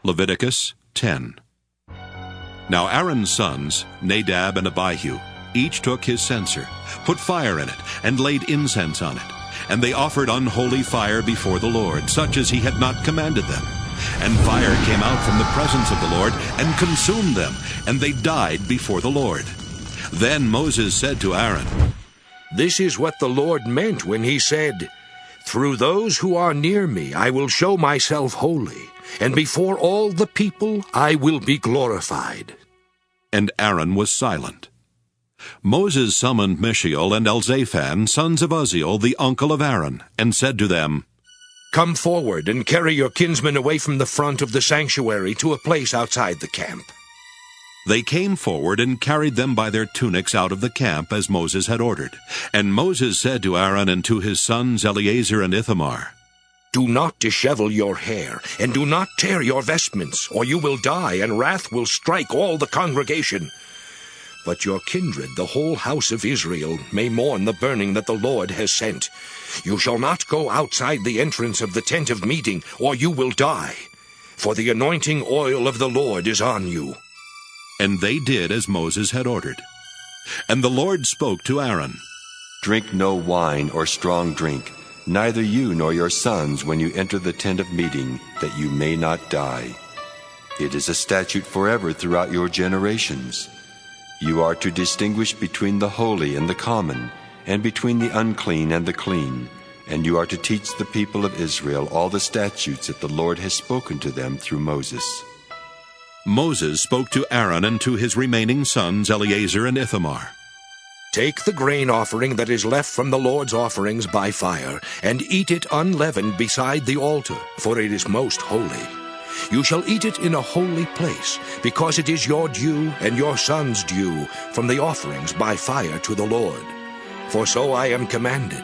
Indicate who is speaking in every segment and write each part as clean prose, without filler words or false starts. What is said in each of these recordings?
Speaker 1: Leviticus 10. Now Aaron's sons, Nadab and Abihu, each took his censer, put fire in it, and laid incense on it. And they offered unholy fire before the Lord, such as he had not commanded them. And fire came out from the presence of the Lord, and consumed them, and they died before the Lord. Then Moses said to Aaron,
Speaker 2: This is what the Lord meant when he said, Through those who are near me I will show myself holy, and before all the people I will be glorified.
Speaker 1: And Aaron was silent. Moses summoned Mishael and Elzaphan, sons of Uzziel, the uncle of Aaron, and said to them,
Speaker 2: Come forward and carry your kinsmen away from the front of the sanctuary to a place outside the camp.
Speaker 1: They came forward and carried them by their tunics out of the camp, as Moses had ordered. And Moses said to Aaron and to his sons Eleazar and Ithamar,
Speaker 2: Do not dishevel your hair, and do not tear your vestments, or you will die, and wrath will strike all the congregation. But your kindred, the whole house of Israel, may mourn the burning that the Lord has sent. You shall not go outside the entrance of the tent of meeting, or you will die. For the anointing oil of the Lord is on you.
Speaker 1: And they did as Moses had ordered. And the Lord spoke to Aaron,
Speaker 3: Drink no wine or strong drink, neither you nor your sons when you enter the tent of meeting, that you may not die. It is a statute forever throughout your generations. You are to distinguish between the holy and the common, and between the unclean and the clean, and you are to teach the people of Israel all the statutes that the Lord has spoken to them through Moses.
Speaker 1: Moses spoke to Aaron and to his remaining sons Eleazar and Ithamar.
Speaker 2: Take the grain offering that is left from the Lord's offerings by fire, and eat it unleavened beside the altar, for it is most holy. You shall eat it in a holy place, because it is your due and your son's due from the offerings by fire to the Lord. For so I am commanded.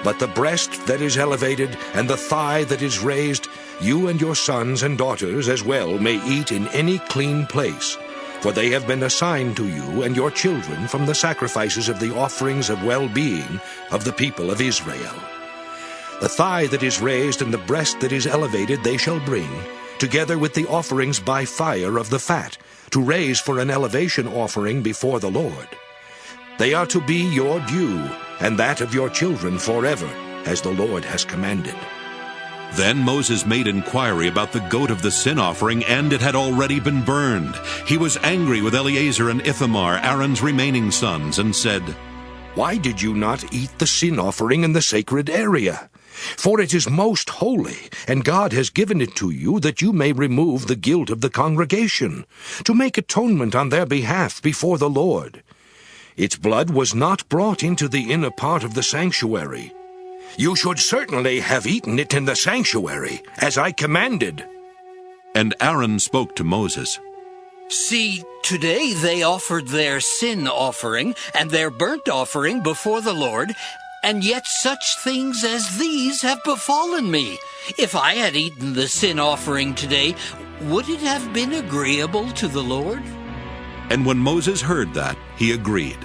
Speaker 2: But the breast that is elevated and the thigh that is raised, you and your sons and daughters as well may eat in any clean place, for they have been assigned to you and your children from the sacrifices of the offerings of well-being of the people of Israel. The thigh that is raised and the breast that is elevated they shall bring, together with the offerings by fire of the fat, to raise for an elevation offering before the Lord. They are to be your due, and that of your children forever, as the Lord has commanded.
Speaker 1: Then Moses made inquiry about the goat of the sin offering, and it had already been burned. He was angry with Eleazar and Ithamar, Aaron's remaining sons, and said,
Speaker 2: Why did you not eat the sin offering in the sacred area? For it is most holy, and God has given it to you that you may remove the guilt of the congregation, to make atonement on their behalf before the Lord. Its blood was not brought into the inner part of the sanctuary. You should certainly have eaten it in the sanctuary, as I commanded.
Speaker 1: And Aaron spoke to Moses,
Speaker 4: See, today they offered their sin offering and their burnt offering before the Lord, and yet such things as these have befallen me. If I had eaten the sin offering today, would it have been agreeable to the Lord?
Speaker 1: And when Moses heard that, he agreed.